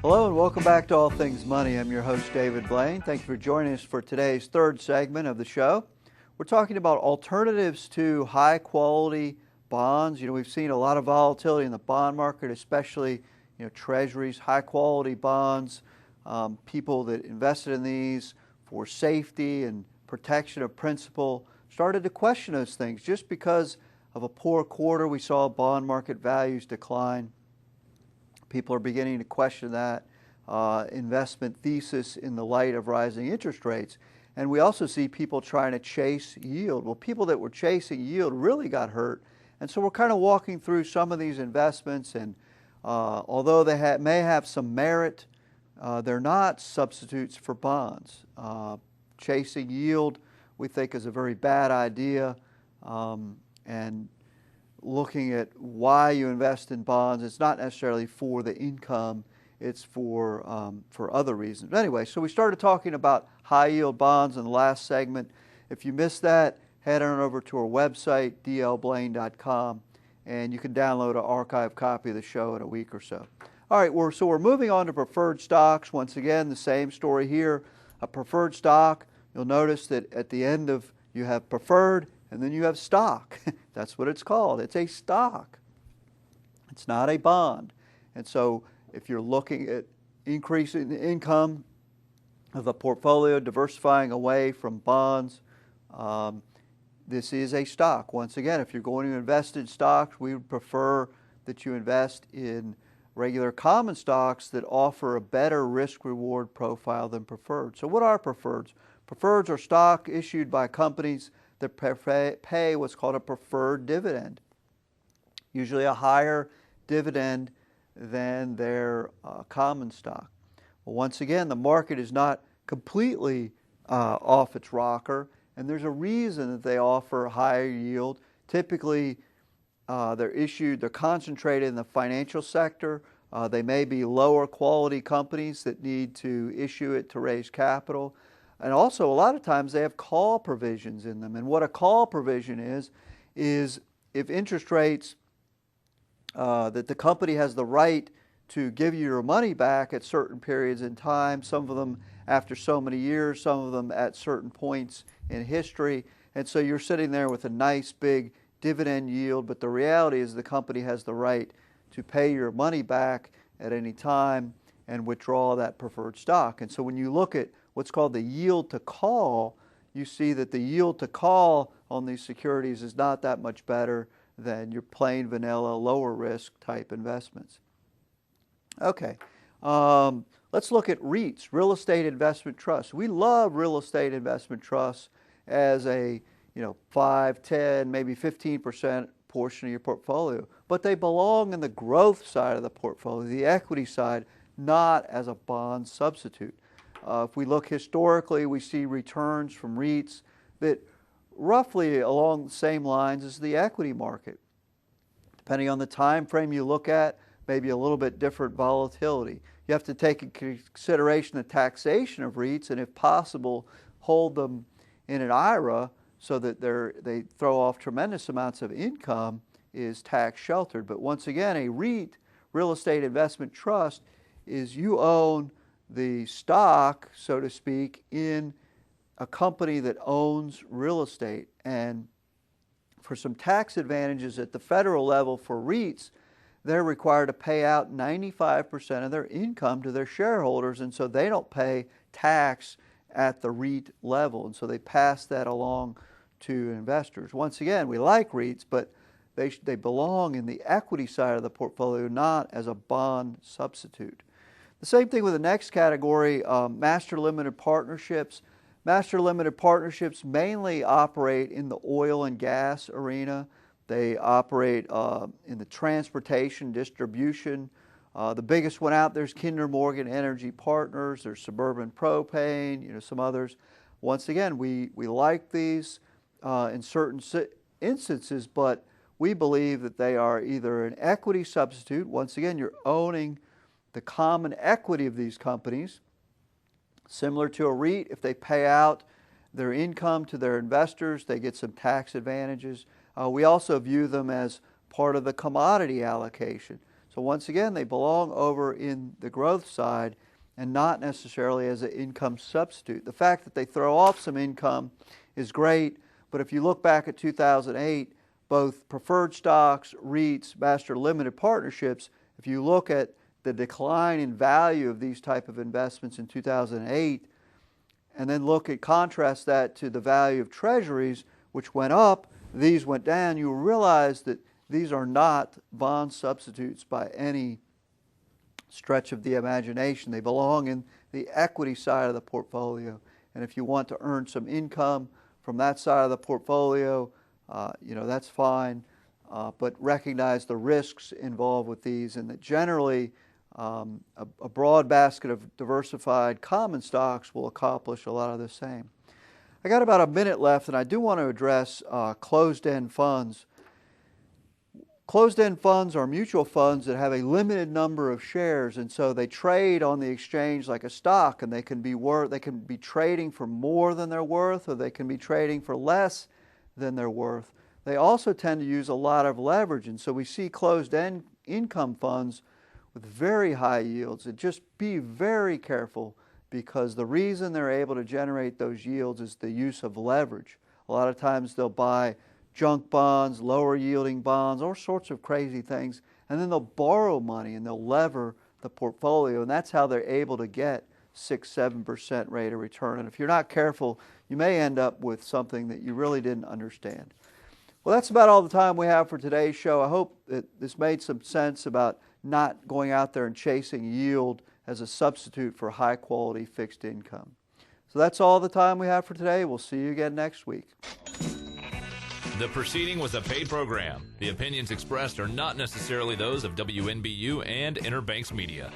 Hello and welcome back to All Things Money. I'm your host, David Blain. Thank you for joining us for today's third segment of the show. We're talking about alternatives to high-quality bonds. We've seen a lot of volatility in the bond market, especially, treasuries, high-quality bonds. People that invested in these for safety and protection of principal started to question those things. Just because of a poor quarter, we saw bond market values decline. People are beginning to question that investment thesis in the light of rising interest rates. And we also see people trying to chase yield. Well, people that were chasing yield really got hurt. And so we're kind of walking through some of these investments. And although they may have some merit, they're not substitutes for bonds. Chasing yield, we think, is a very bad idea. And looking at why you invest in bonds, it's not necessarily for the income, it's for other reasons. But anyway, so we started talking about high yield bonds in the last segment. If you missed that, head on over to our website, dlblain.com, and you can download an archive copy of the show in a week or so. All right, we're moving on to preferred stocks. Once again, the same story here. A preferred stock, you'll notice that at the end of you have preferred, and then you have stock. That's what it's called. It's a stock. It's not a bond. And so if you're looking at increasing the income of the portfolio, diversifying away from bonds, this is a stock. Once again, if you're going to invest in stocks, we would prefer that you invest in regular common stocks that offer a better risk-reward profile than preferred. So what are preferreds? Preferreds are stock issued by companies that pay what's called a preferred dividend, usually a higher dividend than their common stock. Well, once again, the market is not completely off its rocker, and there's a reason that they offer higher yield. Typically, they're concentrated in the financial sector. They may be lower quality companies that need to issue it to raise capital. And also, a lot of times they have call provisions in them. And what a call provision is if interest rates, that the company has the right to give you your money back at certain periods in time, some of them after so many years, some of them at certain points in history. And so you're sitting there with a nice big dividend yield, but the reality is the company has the right to pay your money back at any time and withdraw that preferred stock. And so when you look at what's called the yield to call, you see that the yield to call on these securities is not that much better than your plain vanilla lower risk type investments. Okay, let's look at REITs, real estate investment trusts. We love real estate investment trusts as a 5, 10, maybe 15% portion of your portfolio, but they belong in the growth side of the portfolio, the equity side, not as a bond substitute. If we look historically, we see returns from REITs that roughly along the same lines as the equity market. Depending on the time frame you look at, maybe a little bit different volatility. You have to take into consideration the taxation of REITs, and if possible, hold them in an IRA so that they throw off tremendous amounts of income is tax sheltered. But once again, a REIT, real estate investment trust, is you own the stock, so to speak, in a company that owns real estate. And for some tax advantages at the federal level for REITs, they're required to pay out 95% of their income to their shareholders, and so they don't pay tax at the REIT level, and so they pass that along to investors. Once again, we like REITs, but they belong in the equity side of the portfolio, not as a bond substitute. The same thing with the next category, master limited partnerships. Master limited partnerships mainly operate in the oil and gas arena. They operate in the transportation, distribution. The biggest one out there is Kinder Morgan Energy Partners. There's Suburban Propane, some others. Once again, we like these in certain instances, but we believe that they are either an equity substitute. Once again, you're owning the common equity of these companies. Similar to a REIT, if they pay out their income to their investors, they get some tax advantages. We also view them as part of the commodity allocation. So once again, they belong over in the growth side and not necessarily as an income substitute. The fact that they throw off some income is great, but if you look back at 2008, both preferred stocks, REITs, master limited partnerships, if you look at the decline in value of these type of investments in 2008, and then contrast that to the value of treasuries, which went up, these went down, you realize that these are not bond substitutes by any stretch of the imagination. They belong in the equity side of the portfolio. And if you want to earn some income from that side of the portfolio, that's fine. But recognize the risks involved with these, and that generally a broad basket of diversified common stocks will accomplish a lot of the same. I got about a minute left, and I do want to address closed-end funds. Closed-end funds are mutual funds that have a limited number of shares, and so they trade on the exchange like a stock, and they can be trading for more than they're worth, or they can be trading for less than they're worth. They also tend to use a lot of leverage, and so we see closed-end income funds with very high yields. And just be very careful, because the reason they're able to generate those yields is the use of leverage. A lot of times they'll buy junk bonds, lower yielding bonds, all sorts of crazy things, and then they'll borrow money and they'll lever the portfolio, and that's how they're able to get 6-7% rate of return. And if you're not careful, you may end up with something that you really didn't understand. Well, that's about all the time we have for today's show. I hope that this made some sense about not going out there and chasing yield as a substitute for high quality fixed income. So that's all the time we have for today. We'll see you again next week. The proceeding was a paid program. The opinions expressed are not necessarily those of WNBU and Inner Banks Media.